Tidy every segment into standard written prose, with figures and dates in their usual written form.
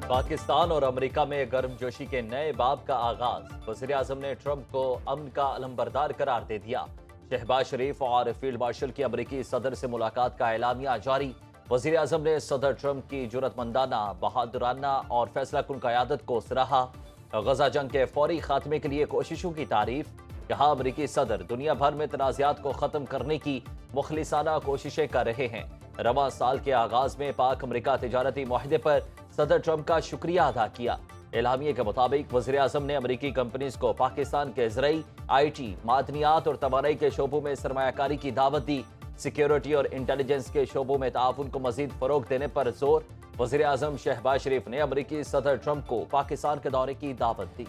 पाकिस्तान और अमेरिका में गर्मजोशी के नए बाब का आगाज। वज़ीर-ए-आज़म ने ट्रंप को अमन का अलमबरदार करार दे दिया। शहबाज शरीफ और फील्ड मार्शल की अमेरिकी सदर से मुलाकात का एलामिया जारी। वज़ीर-ए-आज़म ने सदर ट्रंप की जुर्रतमंदाना, बहादुराना और फैसला कुन क़यादत को सराहा। गजा जंग के फौरी खात्मे के लिए कोशिशों की तारीफ। कहा, अमेरिकी सदर दुनिया भर में तनाज़ात को ख़त्म करने की मुखलिसाना कोशिशें कर रहे हैं। रवां साल के आगाज में पाक अमेरिका तिजारती मुआहदे पर सदर ट्रंप का शुक्रिया अदा किया। एलामिये के मुताबिक वज़ीर-ए-आज़म ने अमेरिकी कंपनीज को पाकिस्तान के ज़रई, IT, मादनियात और तवानाई के शोबों में सरमायाकारी की दावत दी। सिक्योरिटी और इंटेलिजेंस के शोबों में ताउन को मजीद फरोग देने पर जोर। वज़ीर-ए-आज़म शहबाज शरीफ ने अमेरिकी सदर ट्रंप को पाकिस्तान के दौरे की दावत दी।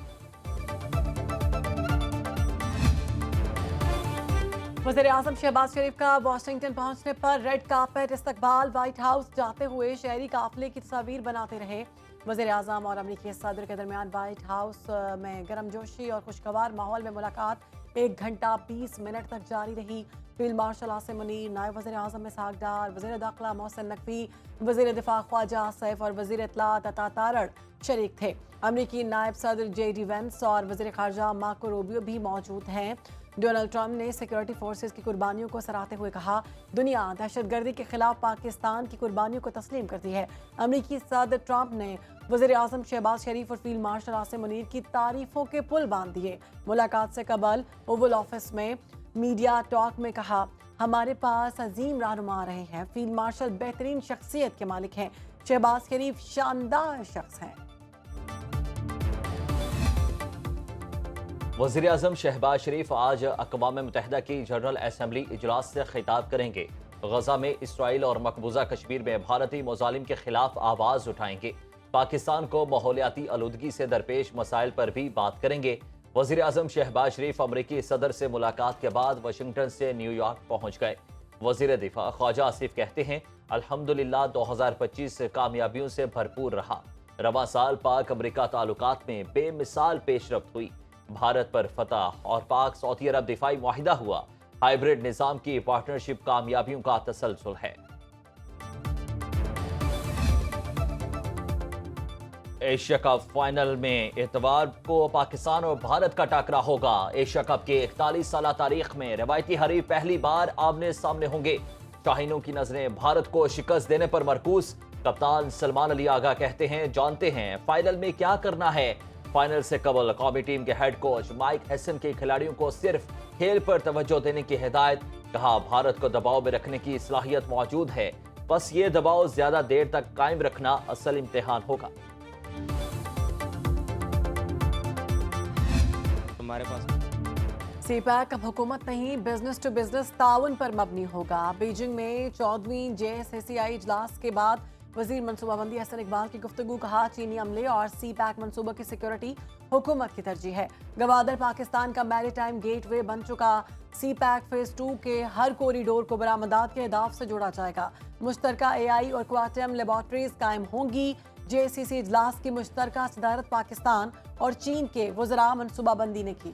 वज़ीर-ए-आज़म शहबाज शरीफ का वाशिंगटन पहुंचने पर रेड कार्पेट इस्तकबाल। व्हाइट हाउस जाते हुए शहरी काफिले की तस्वीर बनाते रहे। वज़ीर-ए-आज़म और अमेरिकी सदर के दरमियान व्हाइट हाउस में गर्मजोशी और खुशगवार माहौल में मुलाकात 1 घंटा 20 मिनट तक जारी रही। फील्ड मार्शल आसिम मुनीर, नायब वज़ीर-ए-आज़म इसहाक डार, वज़ीर दाखिला मोहसिन नकवी, वज़ीर दिफा ख्वाजा सैफ और वज़ीर इत्तलात अता तारड़ शरीक थे। अमेरिकी नायब सदर JD वेंस और वज़ीर ख़ारजा मार्को रूबियो भी मौजूद हैं। डोनाल्ड ट्रंप ने सिक्योरिटी फोर्सेस की कुर्बानियों को सराहते हुए कहा, दुनिया दहशतगर्दी के खिलाफ पाकिस्तान की कुर्बानियों को तस्लीम करती है। अमेरिकी सदर ट्रंप ने वज़ीर-ए-आज़म शहबाज शरीफ और फील्ड मार्शल आसिम मुनीर की तारीफों के पुल बांध दिए। मुलाकात से कबल ओवल ऑफिस में मीडिया टॉक में कहा, हमारे पास अजीम रहनुमा रहे हैं। फील्ड मार्शल बेहतरीन शख्सियत के मालिक हैं। शहबाज शरीफ शानदार शख्स हैं। वज़ीर-ए-आज़म शहबाज शरीफ आज अक़वाम मुत्तहिदा की जनरल असम्बली इजलास से खिताब करेंगे। गजा में इसराइल और मकबूजा कश्मीर में भारतीय मुज़ालिम के खिलाफ आवाज़ उठाएंगे। पाकिस्तान को माहौलियाती आलूदगी से दरपेश मसाइल पर भी बात करेंगे। वज़ीर-ए-आज़म शहबाज शरीफ अमेरिकी सदर से मुलाकात के बाद वाशिंगटन से न्यूयॉर्क पहुँच गए। वज़ीर दिफा ख्वाजा आसिफ कहते हैं, अल्हम्दुलिल्लाह 2025 कामयाबियों से भरपूर रहा। रवां साल पाक अमेरिका ताल्लुकात में बेमिसाल पेशरफ्त हुई। भारत पर फतह और पाक सऊदी अरब दिफाई मुआहिदा हुआ। हाइब्रिड निज़ाम की पार्टनरशिप कामयाबियों का तसलसल है। एशिया कप फाइनल में इतवार को पाकिस्तान और भारत का टकरा होगा। एशिया कप के 41 साल तारीख में रवायती हरीफ पहली बार आमने सामने होंगे। शाहीनों की नजरें भारत को शिकस्त देने पर मरकूज। कप्तान सलमान अली आगा कहते हैं, जानते हैं फाइनल में क्या करना है। फाइनल से कबल कौमी टीम के हेड कोच माइक हैसन के खिलाड़ियों को सिर्फ खेल पर तवज्जो देने की हिदायत। कहा, भारत को दबाव में रखने की सलाहियत मौजूद है, बस ये दबाव ज्यादा देर तक कायम रखना असल इम्तिहान होगा। हमारे पास सीपैक अब हुकूमत नहीं, बिजनेस टू बिजनेस ताउन पर मबनी होगा। बीजिंग में 14वीं JSCI इजलास के बाद वजीर मनसूबाबंदी हसन इकबाल की गुफ्तगू। कहा, चीनी अमले और सीपैक मनसूबों की सिक्योरिटी हुकूमत की तरजीह है। गवादर पाकिस्तान का मैरीटाइम गेटवे बन चुका। सीपैक फेज 2 के हर कॉरिडोर को बरामदात के अहदाफ से जोड़ा जाएगा। मुश्तरका AI और क्वांटम लेबॉर्ट्रीज कायम होंगी। JCC इजलास की मुश्तरका सदारत पाकिस्तान और चीन के वज़रा मनसूबाबंदी ने की।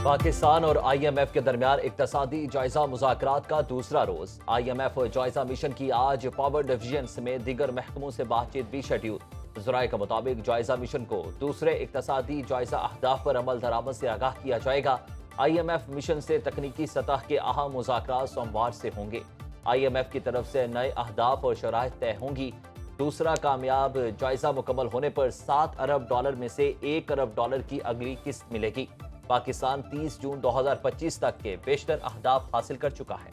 पाकिस्तान और IMF के दरमियान इक्तसादी जायजा मुज़ाकरात का दूसरा रोज। IMF जायजा मिशन की आज पावर डिवीजन समेत दीगर महकमों से बातचीत भी शेड्यूल। ज़राए के मुताबिक जायजा मिशन को दूसरे इक्तसादी जायजा अहदाफ पर अमल दरामद से आगाह किया जाएगा। IMF मिशन से तकनीकी सतह के अहम मुज़ाकरात सोमवार से होंगे। IMF की तरफ से नए अहदाफ और शराइत तय होंगी। दूसरा कामयाब जायजा मुकम्मल होने पर $7 अरब में से $1 अरब की अगली किस्त मिलेगी। पाकिस्तान 30 जून 2025 तक के बेशतर अहदाफ हासिल कर चुका है।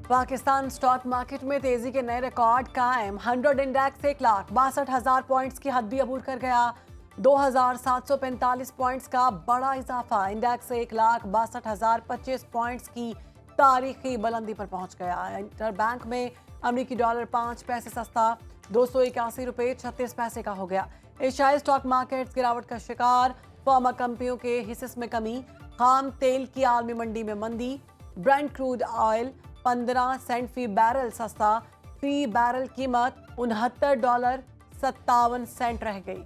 पाकिस्तान स्टॉक मार्केट में तेजी के नए रिकॉर्ड कायम। 100 इंडेक्स 1,62,000 पॉइंट्स की हद भी अबूर कर गया। 2,745 पॉइंट्स का बड़ा इजाफा। इंडेक्स 1,62,025 पॉइंट्स की तारीखी बुलंदी पर पहुंच गया। इंटरबैंक में अमेरिकी डॉलर 5 पैसे सस्ता $281.36 का हो गया। एशियाई स्टॉक मार्केट्स गिरावट का शिकार। फार्मा कंपनियों के हिस्से में कमी। खाम तेल की आलमी मंडी में मंदी। ब्रेंट क्रूड ऑयल 15 सेंट फी बैरल सस्ता। फी बैरल कीमत $69.57 रह गई।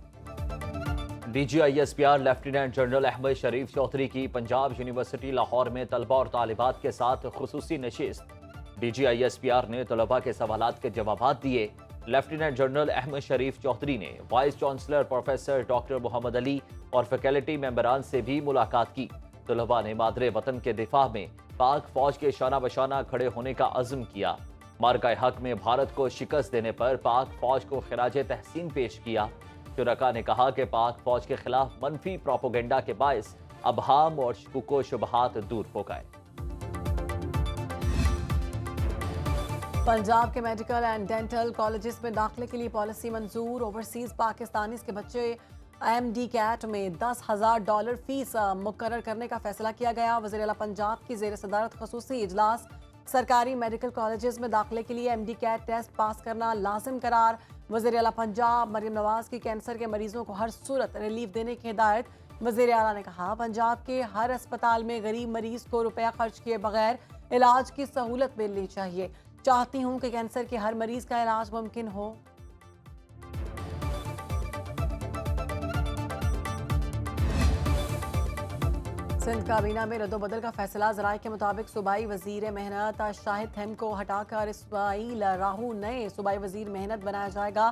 DGISPR لیفٹیننٹ جنرل احمد شریف چودھری کی پنجاب یونیورسٹی لاہور میں طلبہ اور طالبات کے ساتھ خصوصی نشست۔ DGISPR نے طلبہ کے سوالات کے جوابات دیے۔ لیفٹیننٹ جنرل احمد شریف چودھری نے وائس چانسلر پروفیسر ڈاکٹر محمد علی اور فیکلٹی ممبران سے بھی ملاقات کی۔ طلبہ نے مادر وطن کے دفاع میں پاک فوج کے شانہ بشانہ کھڑے ہونے کا عزم کیا۔ مارکہ حق میں بھارت کو شکست دینے پر پاک فوج کو خراج تحسین پیش کیا۔ شرکاء نے کہا کہ پاک فوج کے خلاف منفی پروپیگنڈا کے باعث ابہام اور شکوک و شبہات دور ہو گئے۔ پنجاب کے میڈیکل اینڈ ڈینٹل کالجز میں داخلے کے لیے پالیسی منظور۔ اوورسیز پاکستانیز کے بچے MD کیٹ میں $10,000 فیس مقرر کرنے کا فیصلہ کیا گیا۔ وزیر اعلیٰ پنجاب کی زیر صدارت خصوصی اجلاس۔ سرکاری میڈیکل کالجز میں داخلے کے لیے MD کیٹ ٹیسٹ پاس کرنا لازم قرار۔ وزیر اعلیٰ پنجاب مریم نواز کی کینسر کے مریضوں کو ہر صورت ریلیف دینے کی ہدایت۔ وزیر اعلیٰ نے کہا پنجاب کے ہر اسپتال میں غریب مریض کو روپیہ خرچ کیے بغیر علاج کی سہولت ملنی چاہیے۔ چاہتی ہوں کہ کینسر کے ہر مریض کا علاج ممکن ہو۔ سندھ کابینہ میں رد و بدل کا فیصلہ۔ ذرائع کے مطابق صوبائی وزیر محنت شاہد تھم کو ہٹا کر اسماعیل راہو نئے صوبائی وزیر محنت بنایا جائے گا۔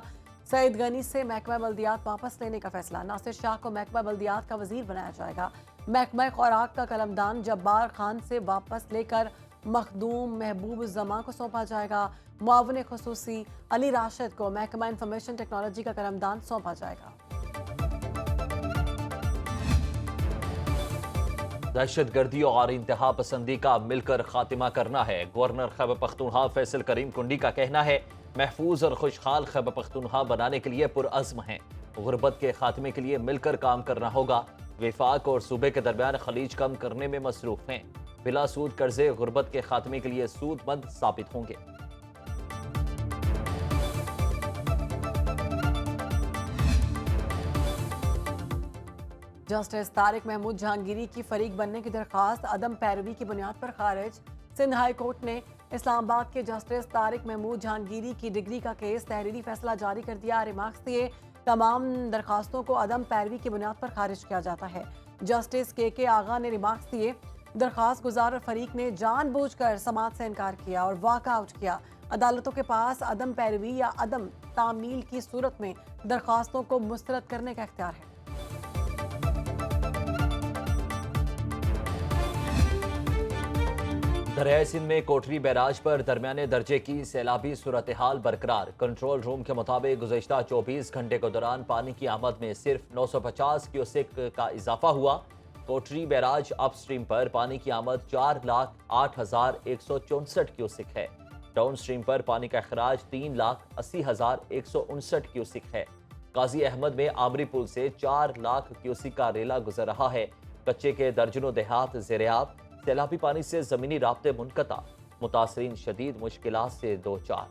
سعید غنی سے محکمہ بلدیات واپس لینے کا فیصلہ۔ ناصر شاہ کو محکمہ بلدیات کا وزیر بنایا جائے گا۔ محکمہ خوراک کا قلمدان جبار خان سے واپس لے کر مخدوم محبوب زماں کو سونپا جائے گا۔ معاون خصوصی علی راشد کو محکمہ انفارمیشن ٹیکنالوجی کا قلمدان سونپا جائے گا۔ دہشت گردی اور انتہا پسندی کا مل کر خاتمہ کرنا ہے۔ گورنر خیبر پختونخوا فیصل کریم کنڈی کا کہنا ہے محفوظ اور خوشحال خیبر پختونخوا بنانے کے لیے پرعزم ہیں۔ غربت کے خاتمے کے لیے مل کر کام کرنا ہوگا۔ وفاق اور صوبے کے درمیان خلیج کم کرنے میں مصروف ہیں۔ بلا سود قرضے غربت کے خاتمے کے لیے سود مند ثابت ہوں گے۔ جسٹس طارق محمود جہانگیری کی فریق بننے کی درخواست عدم پیروی کی بنیاد پر خارج۔ سندھ ہائی کورٹ نے اسلام آباد کے جسٹس طارق محمود جہانگیری کی ڈگری کا کیس تحریری فیصلہ جاری کر دیا۔ ریمارکس دیے تمام درخواستوں کو عدم پیروی کی بنیاد پر خارج کیا جاتا ہے۔ جسٹس کے آغا نے ریمارکس دیے درخواست گزار فریق نے جان بوجھ کر سماعت سے انکار کیا اور واک آؤٹ کیا۔ عدالتوں کے پاس عدم پیروی یا عدم تعمیل کی صورت میں درخواستوں کو مسترد کرنے کا اختیار ہے۔ دریائے سندھ میں کوٹری بیراج پر درمیانے درجے کی سیلابی صورتحال برقرار۔ کنٹرول روم کے مطابق گزشتہ 24 گھنٹے کے دوران پانی کی آمد میں صرف 950 کیوسک کا اضافہ ہوا۔ کوٹری بیراج اپ سٹریم پر پانی کی آمد 4,08,164 کیوسک ہے۔ ڈاؤن سٹریم پر پانی کا اخراج 3,80,159 کیوسک ہے۔ قاضی احمد میں آمری پل سے 4 لاکھ کیوسک کا ریلا گزر رہا ہے۔ کچے کے درجنوں دیہات زیریاب۔ سیلابی پانی سے زمینی رابطے منقطع۔ متاثرین شدید مشکلات سے دوچار۔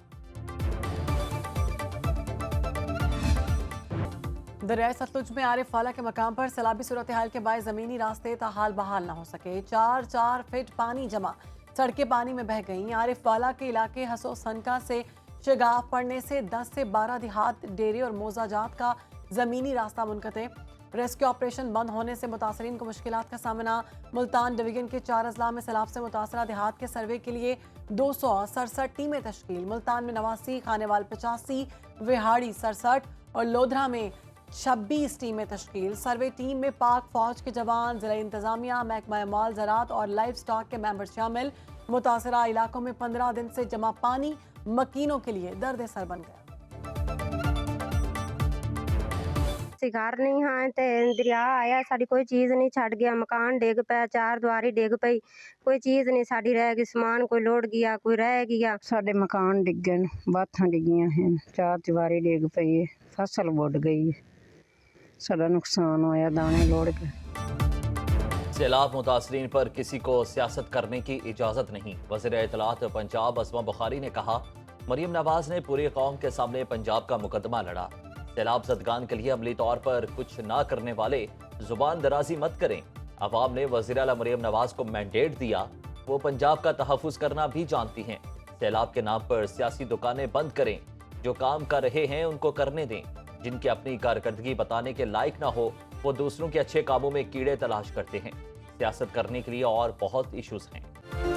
دریائے ستلج میں عارف والا کے مقام پر سیلابی صورتحال کے باعث زمینی راستے تاحال بحال نہ ہو سکے۔ 4 فٹ پانی جمع، سڑکیں پانی میں بہہ گئیں۔ عارف والا کے علاقے حسو سنکا سے شگاف پڑنے سے 10 سے 12 دیہات، ڈیرے اور موزہ جات کا زمینی راستہ منقطع۔ ریسکیو آپریشن بند ہونے سے متاثرین کو مشکلات کا سامنا۔ ملتان ڈویژن کے 4 اضلاع میں سیلاب سے متاثرہ دیہات کے سروے کے لیے 267 ٹیمیں تشکیل۔ ملتان میں 89، خانیوال 85، وہاڑی 67 اور لودھرا میں 26 ٹیمیں تشکیل۔ سروے ٹیم میں پاک فوج کے جوان، ضلع انتظامیہ، محکمہ مال زراعت اور لائف سٹاک کے ممبر شامل۔ متاثرہ علاقوں میں 15 دن سے جمع پانی مکینوں کے لیے درد سر بن گیا۔ گھر نہیں ہاں تے دریا آیا، ساری کوئی چیز نہیں چھڑ گیا، مکان ڈگ پیا، 4 دیواری ڈگ پئی، کوئی چیز نہیں ساری رہ گئی، سامان کوئی لوٹ گیا، کوئی رہ گیا۔ ساڈے مکان ڈگن، باتھاں ڈگیاں ہیں، 4 دیواری ڈگ پئی ہے، فصل بڑھ گئی ہے، ساڈا نقصان ہویا، دانے لوڑ گئے۔ سیلاب متاثرین پر کسی کو سیاست کرنے کی اجازت نہیں۔ وزیر اطلاعات پنجاب اسما بخاری نے کہا مریم نواز نے پوری قوم کے سامنے پنجاب کا مقدمہ لڑا۔ سیلاب زدگان کے لیے عملی طور پر کچھ نہ کرنے والے زبان درازی مت کریں۔ عوام نے وزیر اعلیٰ مریم نواز کو مینڈیٹ دیا، وہ پنجاب کا تحفظ کرنا بھی جانتی ہیں۔ سیلاب کے نام پر سیاسی دکانیں بند کریں، جو کام کر رہے ہیں ان کو کرنے دیں، جن کی اپنی کارکردگی بتانے کے لائق نہ ہو वो दूसरों के अच्छे कामों में कीड़े तलाश करते हैं। सियासत करने के लिए और बहुत इश्यूज हैं।